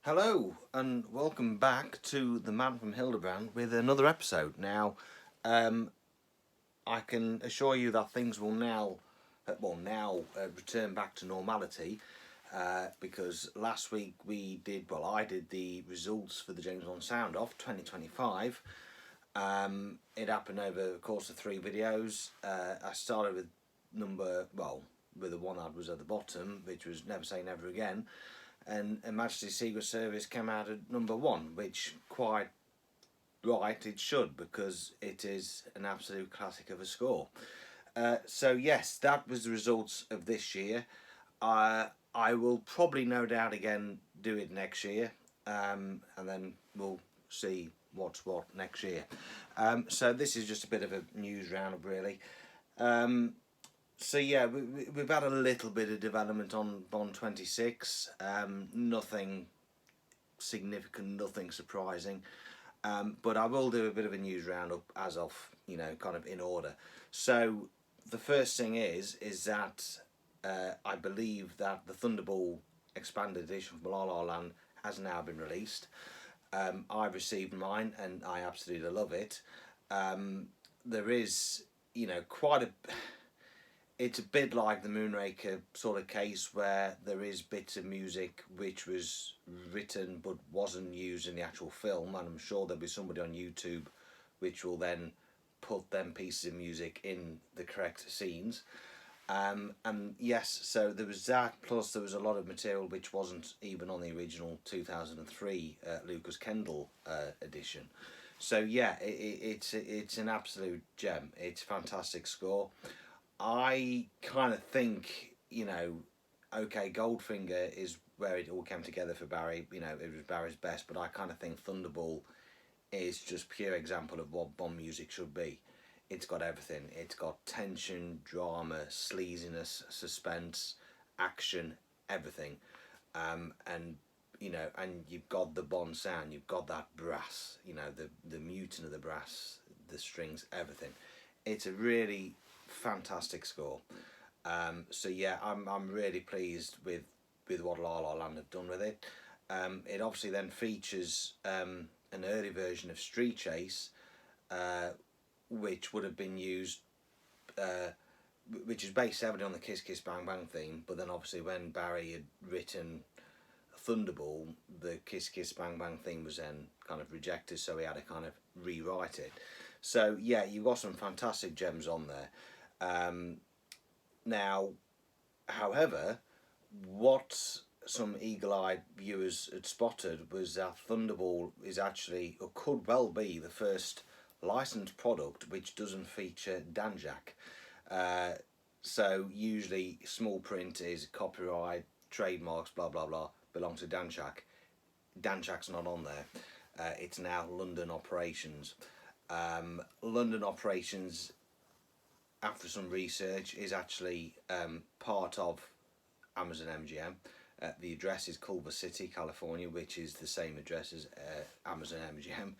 Hello and welcome back to the Man from Hildebrand with another episode. Now, I can assure you that things will now return back to normality because last week I did the results for the James Bond Sound Off 2025. It happened over the course of 3 videos. I started with with the one that was at the bottom, which was Never Say Never Again. And Her Majesty's Secret Service came out at number 1, which quite right it should, because it is an absolute classic of a score. So yes, that was the results of this year. I will probably no doubt again do it next year, and then we'll see what's what next year. So this is just a bit of a news roundup really. So yeah, we've had a little bit of development on Bond 26. Nothing significant, nothing surprising. But I will do a bit of a news roundup as of, kind of in order. So the first thing is that I believe that the Thunderball expanded edition from La La Land has now been released. I've received mine and I absolutely love it. There is, quite a... It's a bit like the Moonraker sort of case where there is bits of music which was written but wasn't used in the actual film, and I'm sure there'll be somebody on YouTube which will then put them pieces of music in the correct scenes. And yes, so there was that, plus there was a lot of material which wasn't even on the original 2003 Lucas Kendall edition. So yeah, it's an absolute gem. It's a fantastic score. I kind of think, okay, Goldfinger is where it all came together for Barry. It was Barry's best, but I kind of think Thunderball is just pure example of what Bond music should be. It's got everything. It's got tension, drama, sleaziness, suspense, action, everything. And you've got the Bond sound. You've got that brass. The muting of the brass, the strings, everything. It's a really fantastic score. So yeah, I'm really pleased with what La La Land have done with it. It obviously then features an early version of Street Chase, which would have been used, which is based heavily on the Kiss Kiss Bang Bang theme. But then obviously when Barry had written Thunderball, the Kiss Kiss Bang Bang theme was then kind of rejected, so he had to kind of rewrite it. So yeah, you've got some fantastic gems on there. Now, however, what some eagle-eyed viewers had spotted was that Thunderball is actually, or could well be, the first licensed product which doesn't feature Danjak. So usually small print is copyright, trademarks, blah blah blah, belongs to Danjak. Danjak's not on there. It's now London Operations. London Operations, after some research, is actually part of Amazon MGM. The address is Culver City, California, which is the same address as Amazon MGM.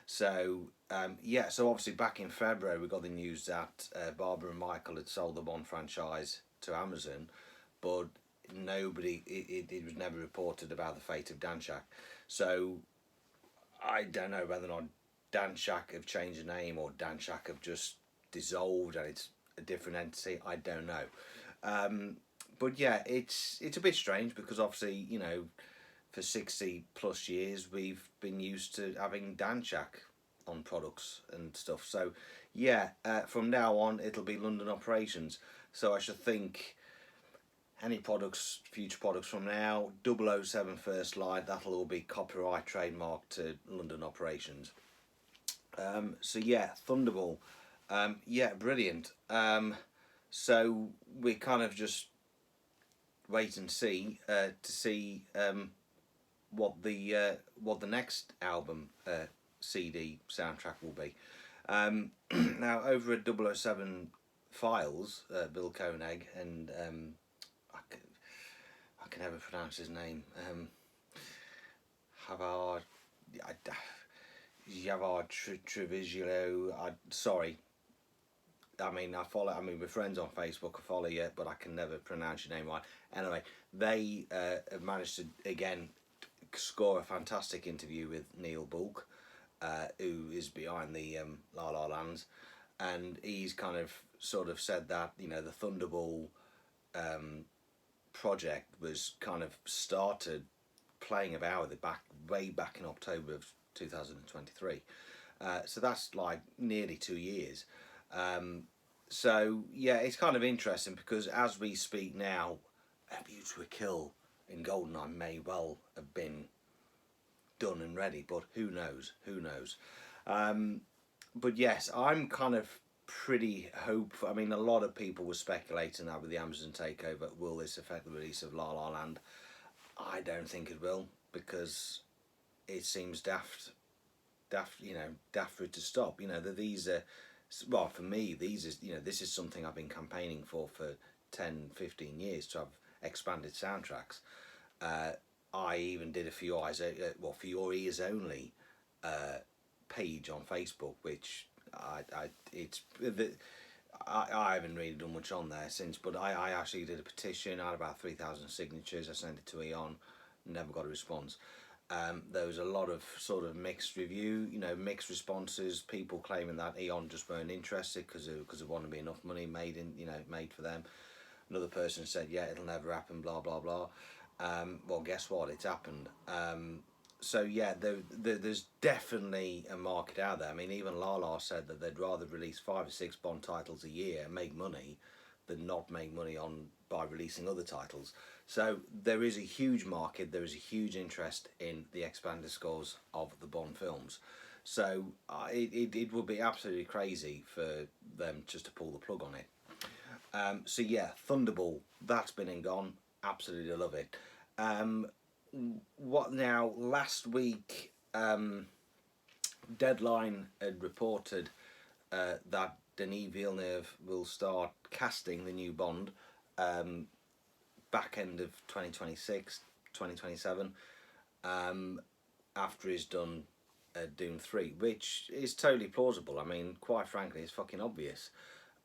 So so obviously back in February we got the news that Barbara and Michael had sold the Bond franchise to Amazon, but it was never reported about the fate of Danjak. So I don't know whether or not Danjak have changed the name or Danjak have just dissolved and it's a different entity. I don't know. But yeah, it's a bit strange because obviously, for 60 plus years we've been used to having Danjak on products and stuff. So yeah, from now on it'll be London Operations. So I should think any products, future products from now, 007 First Light, that'll all be copyright trademark to London Operations. So yeah, Thunderball. Yeah, brilliant. So we kind of just wait and see to see what the next album CD soundtrack will be. Now over at 007 Files, Bill Koenig and I can never pronounce his name. Javad Treviglio. Sorry. we're friends on Facebook, I follow you, but I can never pronounce your name right. Anyway, they have managed to, again, score a fantastic interview with Neil Bulk, who is behind the La La Lands, and he's kind of sort of said that, you know, the Thunderball project was kind of started playing about with it way back in October of 2023. So that's like nearly 2 years. So yeah, it's kind of interesting because as we speak now, A View to a Kill in Goldeneye may well have been done and ready, but who knows? Who knows? But yes, I'm kind of pretty hopeful. I mean, a lot of people were speculating that with the Amazon takeover, will this affect the release of La La Land? I don't think it will, because it seems daft, you know, daft for it to stop. You know, that these are, well, for me, these is, you know, this is something I've been campaigning for 10, 15 years to have expanded soundtracks. I even did a For Your Eyes, For Your Ears Only page on Facebook, which I haven't really done much on there since, but I actually did a petition. I had about 3,000 signatures. I sent it to Eon, never got a response. There was a lot of sort of mixed review, you know, mixed responses. People claiming that Eon just weren't interested because there wasn't be enough money made for them. Another person said, yeah, it'll never happen, blah blah blah. Well, guess what? It's happened. So yeah, there's definitely a market out there. I mean, even Lala said that they'd rather release 5 or 6 Bond titles a year and make money than not make money by releasing other titles. So there is a huge market. There is a huge interest in the expanded scores of the Bond films. So it would be absolutely crazy for them just to pull the plug on it. So yeah, Thunderball, that's been and gone. Absolutely love it. What now? Last week, Deadline had reported that Denis Villeneuve will start casting the new Bond back end of 2026, 2027, after he's done Dune 3, which is totally plausible. I mean, quite frankly, it's fucking obvious.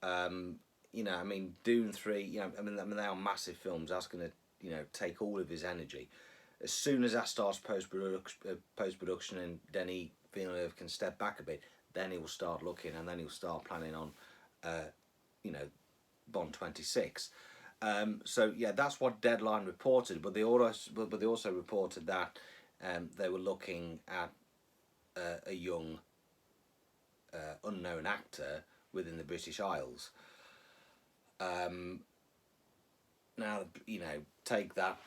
You know, I mean, Dune 3, you know, I mean they are massive films. That's going to, you know, take all of his energy. As soon as that starts post-production and Denis Villeneuve can step back a bit, then he will start looking, and then he'll start planning on, you know, Bond 26. So yeah, that's what Deadline reported. But they also reported that they were looking at a young, unknown actor within the British Isles. Now, you know, take that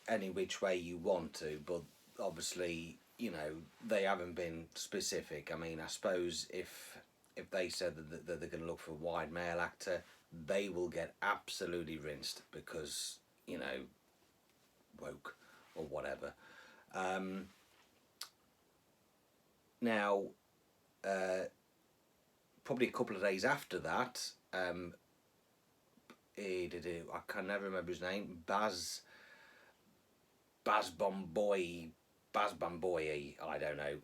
any which way you want to, but obviously, you know, they haven't been specific. I mean, I suppose if they said that they're going to look for a wide male actor, they will get absolutely rinsed because, you know, woke or whatever. Now, probably a couple of days after that, I can never remember his name. Baz Bomboy, I don't know.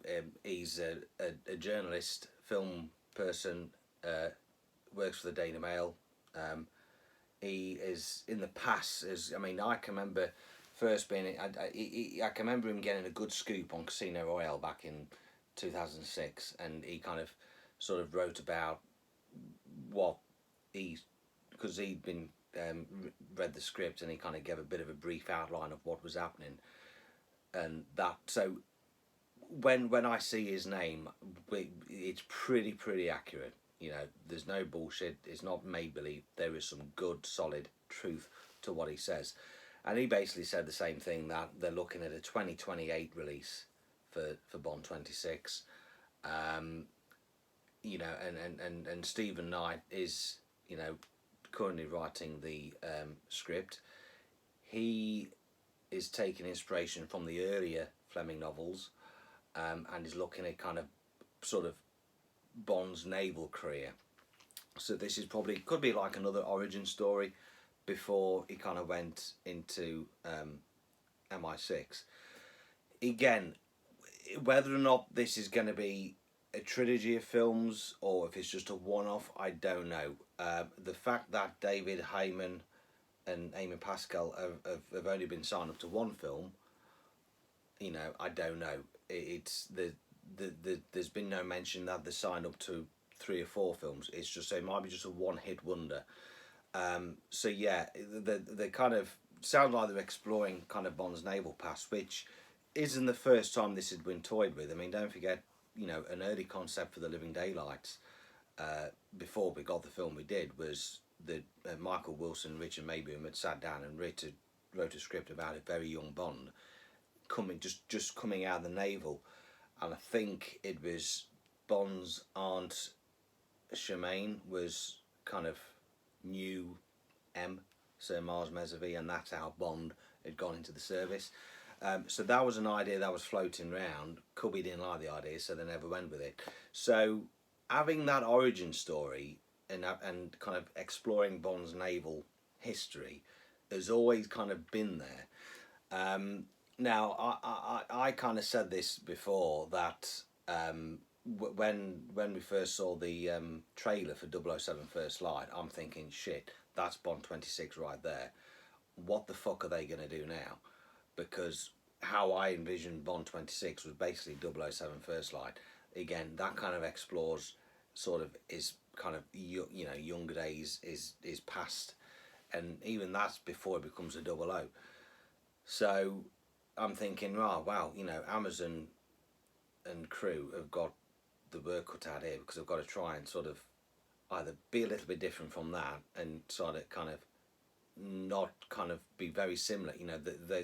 He's a journalist, film person, works for the Daily Mail. He is in the past. I can remember first being. I can remember him getting a good scoop on Casino Royale back in 2006, and he kind of sort of wrote about what because he'd been read the script, and he kind of gave a bit of a brief outline of what was happening, and that. So when I see his name, it's pretty accurate. You know, there's no bullshit. It's not make believe. There is some good, solid truth to what he says, and he basically said the same thing, that they're looking at a 2028 release for Bond 26. You know, and Stephen Knight is, you know, currently writing the script. He is taking inspiration from the earlier Fleming novels, and is looking at kind of sort of Bond's naval career. So this is probably, could be like another origin story before he kind of went into MI6. Again, whether or not this is going to be a trilogy of films or if it's just a one-off, I don't know. The fact that David Heyman and Amy Pascal have only been signed up to one film, I don't know. It's there's been no mention that they signed up to 3 or 4 films. It's just it might be just a one-hit wonder. So yeah, they kind of sound like they're exploring kind of Bond's naval past, which isn't the first time this had been toyed with. I mean, don't forget, an early concept for the Living Daylights, before we got the film we did, was that Michael Wilson, Richard Maybaum had sat down and wrote a script about a very young Bond just coming out of the naval, and I think it was Bond's aunt Charmaine was kind of new M, Sir Mars Meservey, and that's how Bond had gone into the service. So that was an idea that was floating around. Cubby didn't like the idea, so they never went with it. So having that origin story and kind of exploring Bond's naval history has always kind of been there. Now, I kind of said this before, that when we first saw the trailer for 007 First Light, I'm thinking, shit, that's Bond 26 right there. What the fuck are they going to do now? Because how I envisioned Bond 26 was basically 007 First Light. Again, that kind of explores sort of his kind of younger days, is past, and even that's before it becomes a 00. So I'm thinking, oh wow, Amazon and crew have got the work cut out here, because I've got to try and sort of either be a little bit different from that and sort of kind of not kind of be very similar.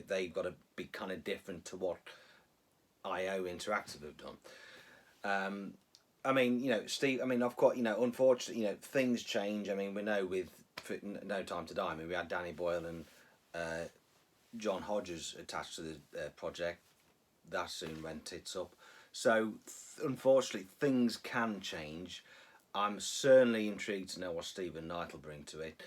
They've got to be kind of different to what IO Interactive have done. I mean, Steve, I mean, I've got, unfortunately, things change. I mean, we know with No Time to Die, I mean, we had Danny Boyle and John Hodges attached to the project. That soon went tits up. So, unfortunately, things can change. I'm certainly intrigued to know what Stephen Knight will bring to it.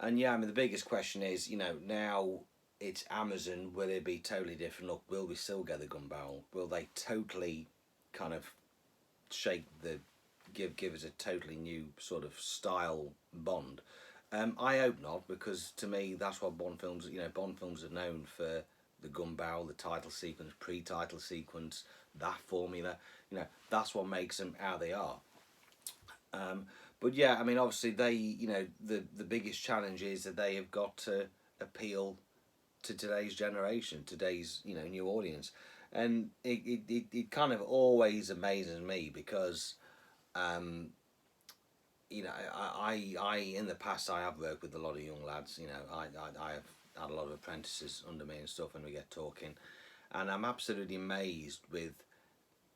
And yeah, I mean, the biggest question is, now it's Amazon, will it be totally different? Look, will we still get the gun barrel? Will they totally kind of give us a totally new sort of style Bond? I hope not, because to me, that's what Bond films, Bond films are known for: the gun barrel, the title sequence, pre-title sequence, that formula. That's what makes them how they are. But yeah, I mean, obviously they, the biggest challenge is that they have got to appeal to today's generation, today's, new audience. And it kind of always amazes me, because, I in the past, I have worked with a lot of young lads. I have had a lot of apprentices under me and stuff, and we get talking. And I'm absolutely amazed with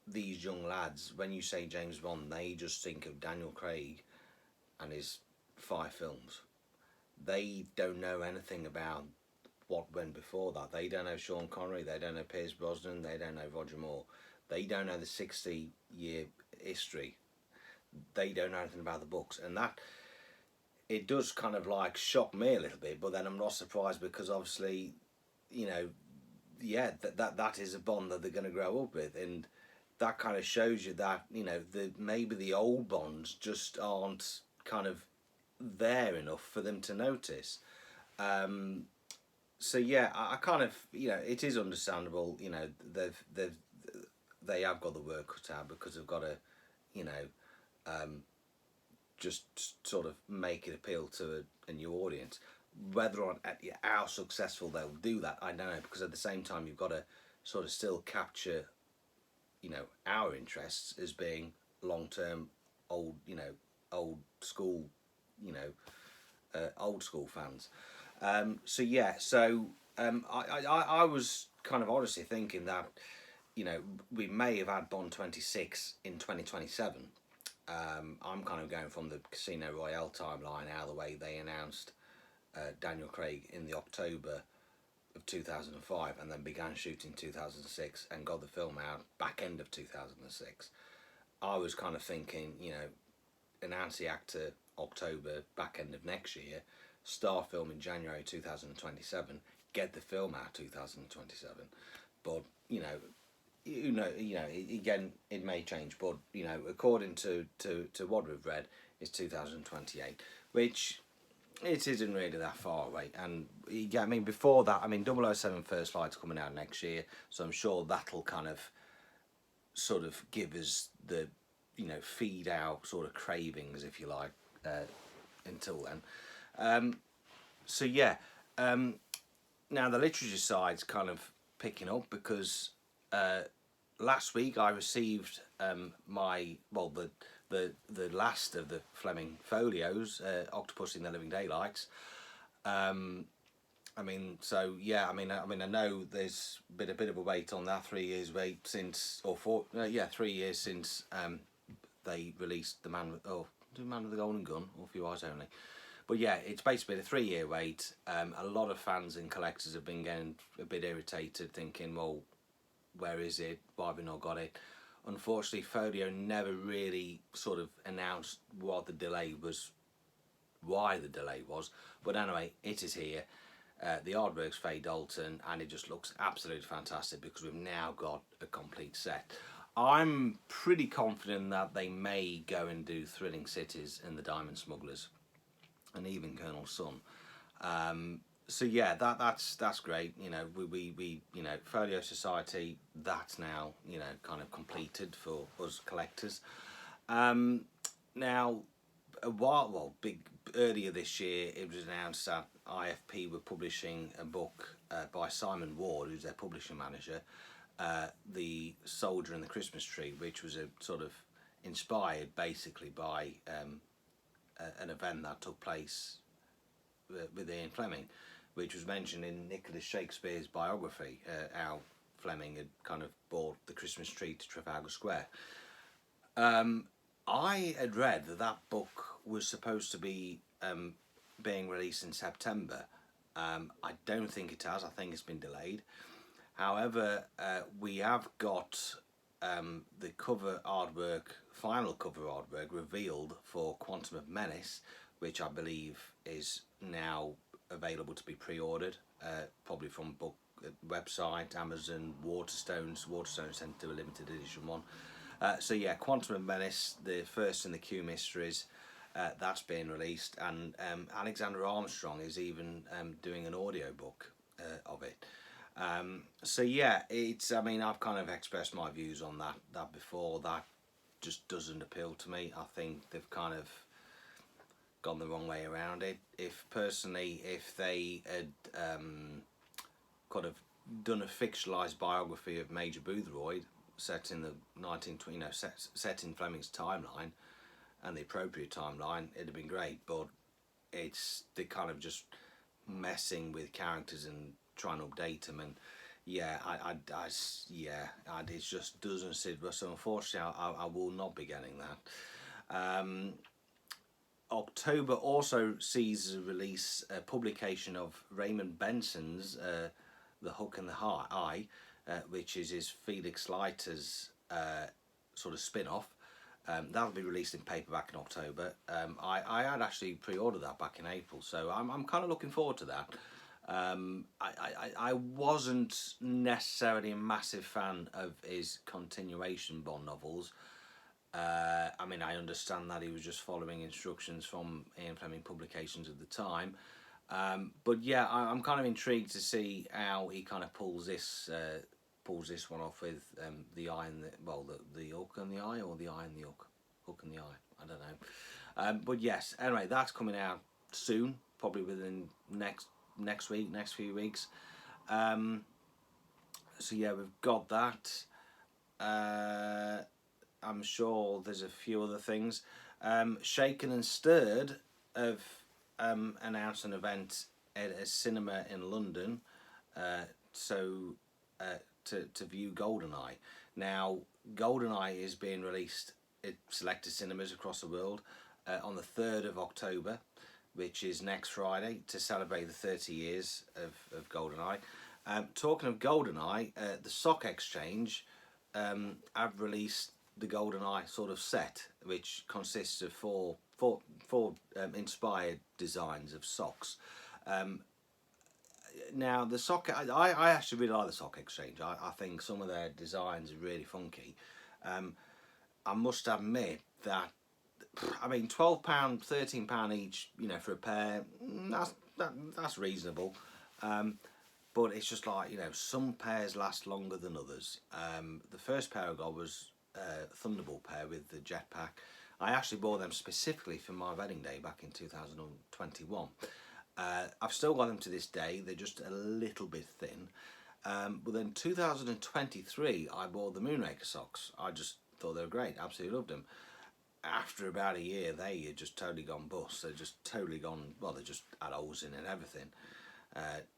these young lads. When you say James Bond, they just think of Daniel Craig and his 5 films. They don't know anything about what went before that. They don't know Sean Connery, they don't know Pierce Brosnan, they don't know Roger Moore. They don't know the 60-year history. They don't know anything about the books. And that, it does kind of like shock me a little bit, but then I'm not surprised, because obviously, that is a Bond that they're going to grow up with. And that kind of shows you that, maybe the old Bonds just aren't kind of there enough for them to notice. So yeah, I kind of, it is understandable. They have got the work cut out, because they've got to, just sort of make it appeal to a new audience. Whether or not how successful they'll do that, I don't know, because at the same time you've got to sort of still capture, our interests as being long-term old school, old school fans. So yeah, I was kind of honestly thinking that, we may have had Bond 26 in 2027. I'm kind of going from the Casino Royale timeline, out of the way they announced Daniel Craig in the October of 2005, and then began shooting 2006 and got the film out back end of 2006. I was kind of thinking, announce the actor October, back end of next year, start film in January 2027, get the film out 2027. But again, it may change, but according to what we've read, it's 2028, which it isn't really that far away. And yeah, I mean, before that, I mean, 007 First Light's coming out next year, so I'm sure that'll kind of sort of give us the, feed our sort of cravings, if you like, until then. So yeah, now the literature side's kind of picking up because last week I received the last of the Fleming folios, Octopus in the Living Daylights. I mean, so yeah, I know there's been a bit of a wait on that. 3 years wait since, 3 years since they released the Man with the Golden Gun, or Few Eyes Only. But yeah, it's basically been a 3 year wait. A lot of fans and collectors have been getting a bit irritated, thinking, well, where is it? Why have we not got it? Unfortunately, Folio never really sort of announced why the delay was. But anyway, it is here. The artwork's Faye Dalton, and it just looks absolutely fantastic because we've now got a complete set. I'm pretty confident that they may go and do Thrilling Cities and the Diamond Smugglers, and even Colonel Sun. So yeah, that's great. We Folio Society, that's now kind of completed for us collectors. Now, earlier this year, it was announced that IFP were publishing a book by Simon Ward, who's their publishing manager, The Soldier and the Christmas Tree, which was a sort of inspired basically by an event that took place with Ian Fleming, which was mentioned in Nicholas Shakespeare's biography, how Fleming had kind of brought the Christmas tree to Trafalgar Square. I had read that book was supposed to be being released in September. I don't think it has. I think it's been delayed. However, we have got the final cover artwork revealed for Quantum of Menace, which I believe is now available to be pre-ordered, probably from book website, Amazon, Waterstones. Waterstones tend to do a limited edition one. So yeah, Quantum of Menace, the first in the Q Mysteries, that's being released, and Alexander Armstrong is even doing an audio book of it. So yeah, I've kind of expressed my views on that before. That just doesn't appeal to me. I think they've kind of gone the wrong way around it. If they had kind of done a fictionalized biography of Major Boothroyd set in the 1920, set in Fleming's timeline and the appropriate timeline, it'd have been great. But they're kind of just messing with characters and trying to update them, and it just doesn't sit. So unfortunately, I will not be getting that. October also sees a release, a publication of Raymond Benson's The Hook and the Eye, which is his Felix Leiter's sort of spin-off. That'll be released in paperback in October. I had actually pre-ordered that back in April, so I'm kind of looking forward to that. I wasn't necessarily a massive fan of his continuation Bond novels. I understand that he was just following instructions from Ian Fleming Publications at the time. But yeah, I'm kind of intrigued to see how he kind of pulls this one off with the eye and the hook and the eye, or the eye and the hook and the eye. I don't know. But yes, anyway, that's coming out soon, probably within next week, next few weeks. So yeah, we've got that. I'm sure there's a few other things. Shaken and Stirred have announced an event at a cinema in London to view GoldenEye. Now, GoldenEye is being released at selected cinemas across the world on the 3rd of October, which is next Friday, to celebrate the 30 years of GoldenEye. Talking of GoldenEye, the Sock Exchange have released the GoldenEye sort of set, which consists of four inspired designs of socks. Now, the sock, I actually really like the Sock Exchange. I think some of their designs are really funky. I must admit that I mean, £12, £13 each, you know, for a pair. That's reasonable. But it's just like, you know, some pairs last longer than others. The first pair I got was a Thunderbolt pair with the jetpack. I actually bought them specifically for my wedding day back in 2021. I've still got them to this day. They're just a little bit thin. But then 2023, I bought the Moonraker socks. I just thought they were great. Absolutely loved them. After about a year, they had just totally gone bust. They're just totally gone. Well, they just had holes in and everything.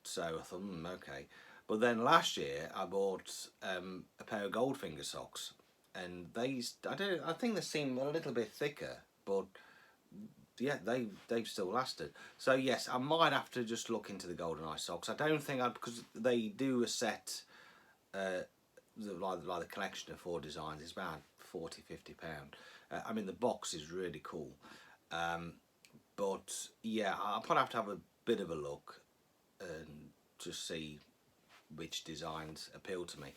So I thought, okay. But then last year, I bought a pair of Goldfinger socks, and I think they seem a little bit thicker, but yeah, they've still lasted. So yes, I might have to just look into the GoldenEye socks. I don't think because they do a set, like the collection of 4 designs. It's about £40–50. I mean, the box is really cool, but yeah, I'll probably have to have a bit of a look and just see which designs appeal to me.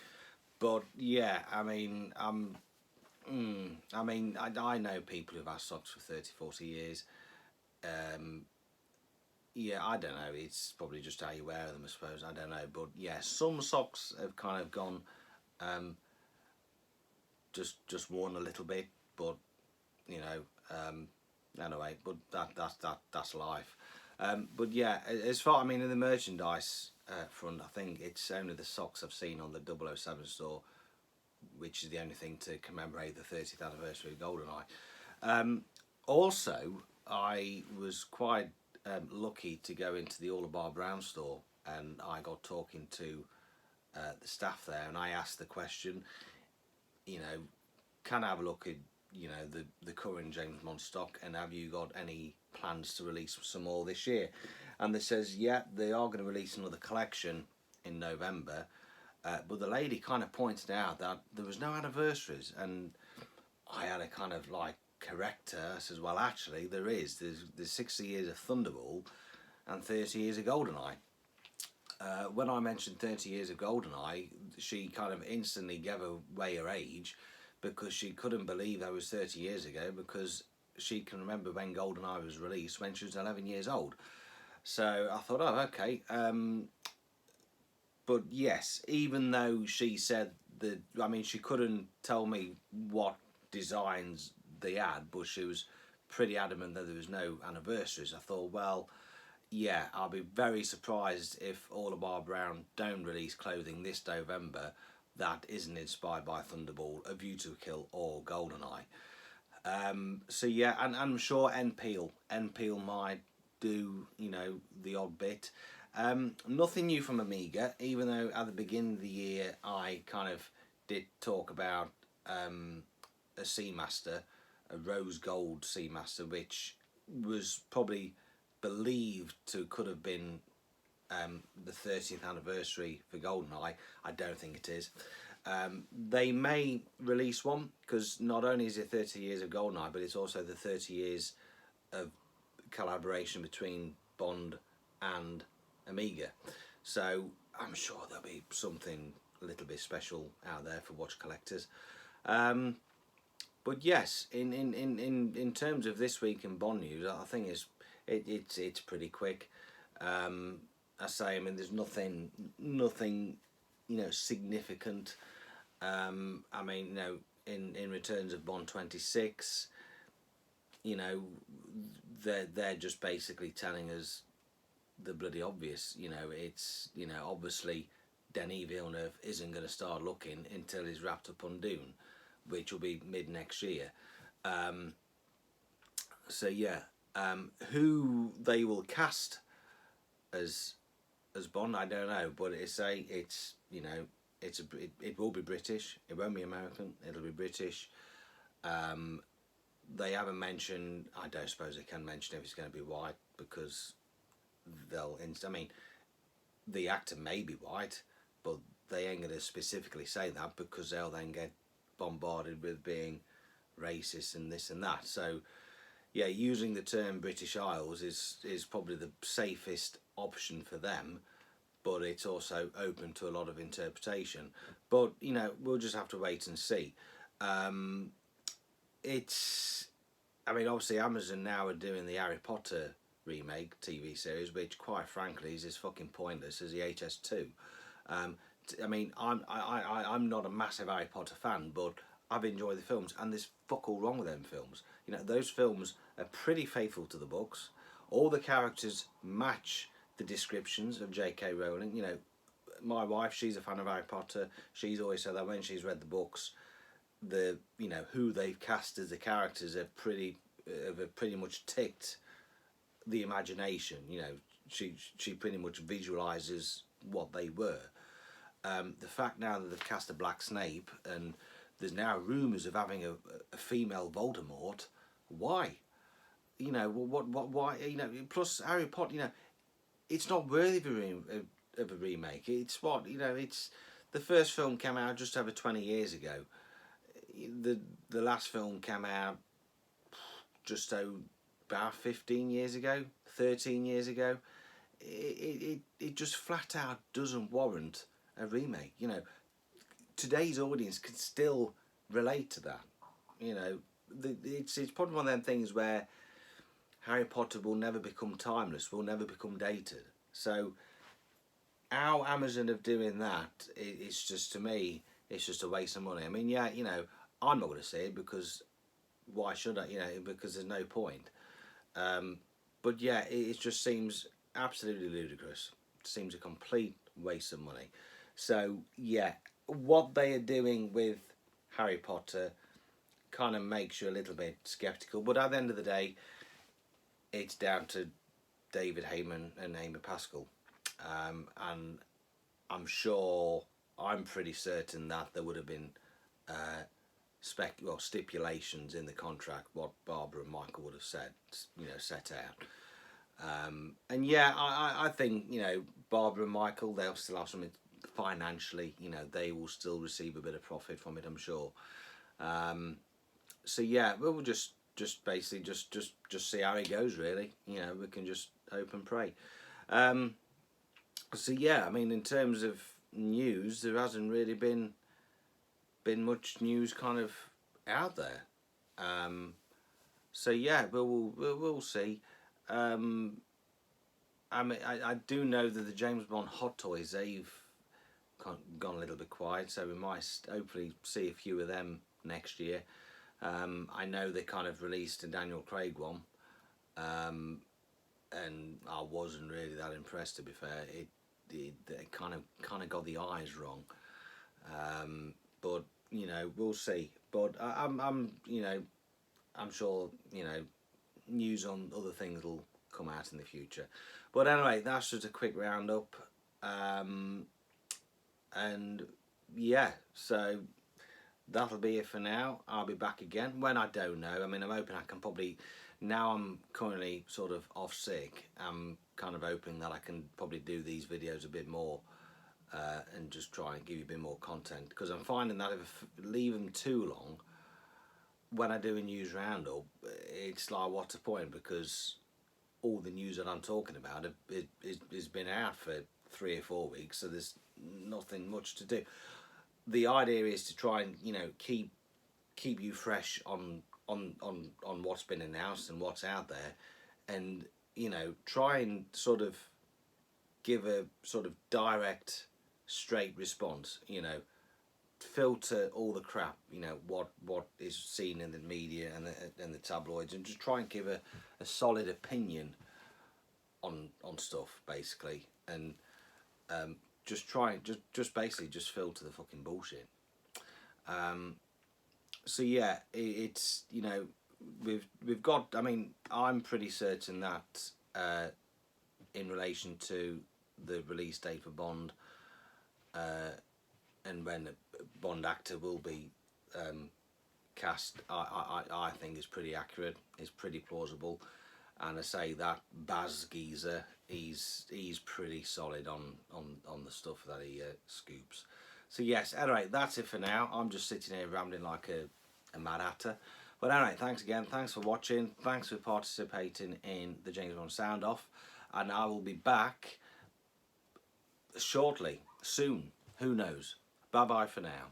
But yeah, I mean, I know people who've had socks for 30–40 years. Yeah, I don't know. It's probably just how you wear them, I suppose. I don't know, but yeah, some socks have kind of gone, just worn a little bit, but you know, anyway. But that's life. But yeah, as far, I mean, in the merchandise front, I think it's only the socks I've seen on the 007 store, which is the only thing to commemorate the 30th anniversary of GoldenEye. Also, I was quite lucky to go into the All Bar Brown store, and I got talking to the staff there, and I asked the question, you know, can I have a look at, you know, the current James Bond stock, and have you got any plans to release some more this year? And they says, yeah, they are going to release another collection in November, but the lady kind of pointed out that there was no anniversaries, and I had to kind of like correct her. I says, well, actually there is. There's 60 years of Thunderball and 30 years of GoldenEye. When I mentioned 30 years of GoldenEye, she kind of instantly gave away her age, because she couldn't believe that was 30 years ago, because she can remember when GoldenEye was released when she was 11 years old. So I thought, oh, okay. But yes, even though she said that, I mean, she couldn't tell me what designs they had, but she was pretty adamant that there was no anniversaries. I thought, well, yeah, I'll be very surprised if All Bar Brown don't release clothing this November that isn't inspired by Thunderball, A View to a Kill, or GoldenEye. So yeah, and I'm sure NPeel might do, you know, the odd bit. Nothing new from Amiga, even though at the beginning of the year I kind of did talk about a Seamaster, a rose gold Seamaster, which was probably believed to could have been the 30th anniversary for GoldenEye. I don't think it is. They may release one, because not only is it 30 years of GoldenEye, but it's also the 30 years of collaboration between Bond and Amiga. So I'm sure there'll be something a little bit special out there for watch collectors. But yes, in terms of this week in Bond news, I think it's pretty quick. I say, I mean, there's nothing, you know, significant. I mean, you know, in returns of Bond 26, you know, they're just basically telling us the bloody obvious. You know, it's, you know, obviously Denis Villeneuve isn't going to start looking until he's wrapped up on Dune, which will be mid next year. So yeah, who they will cast as Bond, I don't know, but it's you know, it will be British. It won't be American. It'll be British. They haven't mentioned. I don't suppose they can mention if it's going to be white, because they'll. I mean, the actor may be white, but they ain't going to specifically say that, because they'll then get bombarded with being racist and this and that. So yeah, using the term British Isles is probably the safest option for them, but it's also open to a lot of interpretation. But you know, we'll just have to wait and see. It's I mean, obviously Amazon now are doing the Harry Potter remake TV series, which quite frankly is as fucking pointless as the HS2. I mean, I'm not a massive Harry Potter fan, but I've enjoyed the films, and there's fuck all wrong with them films. You know, those films are pretty faithful to the books. All the characters match the descriptions of J.K. Rowling. You know, my wife, she's a fan of Harry Potter. She's always said that when she's read the books, who they've cast as the characters have pretty much ticked the imagination. You know, she pretty much visualizes what they were. The fact now that they've cast a black Snape and there's now rumours of having a female Voldemort, why? You know, why? You know, plus Harry Potter, you know, it's not worthy of a remake. It's what, you know, it's the first film came out just over 20 years ago. The last film came out just about 15 years ago, 13 years ago. It just flat out doesn't warrant a remake. You know, today's audience can still relate to that. You know, it's probably one of them things where Harry Potter will never become timeless, will never become dated. So how Amazon of doing that, it's just, to me, it's just a waste of money. I mean, yeah, you know, I'm not going to see it because why should I? You know, because there's no point. But yeah, it just seems absolutely ludicrous. It seems a complete waste of money. So yeah, what they are doing with Harry Potter kind of makes you a little bit skeptical. But at the end of the day, it's down to David Heyman and Amy Pascal. And I'm pretty certain that there would have been stipulations in the contract, what Barbara and Michael would have said, you know, set out. And yeah, I think, you know, Barbara and Michael, they'll still have something financially, you know, they will still receive a bit of profit from it, I'm sure. So yeah, we'll just basically just see how it goes, really. You know, we can just hope and pray. So yeah, I mean, in terms of news, there hasn't really been much news kind of out there. So yeah, we'll see. I mean, I do know that the James Bond Hot Toys, they've gone a little bit quiet, so we might hopefully see a few of them next year. I know they kind of released a Daniel Craig one, and I wasn't really that impressed, to be fair. It kind of got the eyes wrong, but you know, we'll see. But I'm you know, I'm sure, you know, news on other things will come out in the future. But anyway, that's just a quick roundup. And yeah, so that'll be it for now. I'll be back again when, I don't know. I mean, I'm hoping I can probably, now I'm currently sort of off sick, I'm kind of hoping that I can probably do these videos a bit more and just try and give you a bit more content, because I'm finding that if I leave them too long, when I do a news roundup, it's like, what's the point? Because all the news that I'm talking about has been out for 3 or 4 weeks, so there's nothing much to do. The idea is to try and, you know, keep you fresh on what's been announced and what's out there, and, you know, try and sort of give a sort of direct, straight response. You know, filter all the crap, you know, what is seen in the media and the tabloids, and just try and give a solid opinion on stuff, basically, and just try and just basically just filter the fucking bullshit. So yeah, it's, you know, we've got, I mean, I'm pretty certain that in relation to the release date for Bond, and when a Bond actor will be cast, I think is pretty accurate, is pretty plausible. And I say that Baz geezer, he's pretty solid on the stuff that he scoops. So yes, anyway, that's it for now. I'm just sitting here rambling like a mad hatter. But anyway, thanks again. Thanks for watching. Thanks for participating in the James Bond Sound Off. And I will be back shortly, soon. Who knows? Bye-bye for now.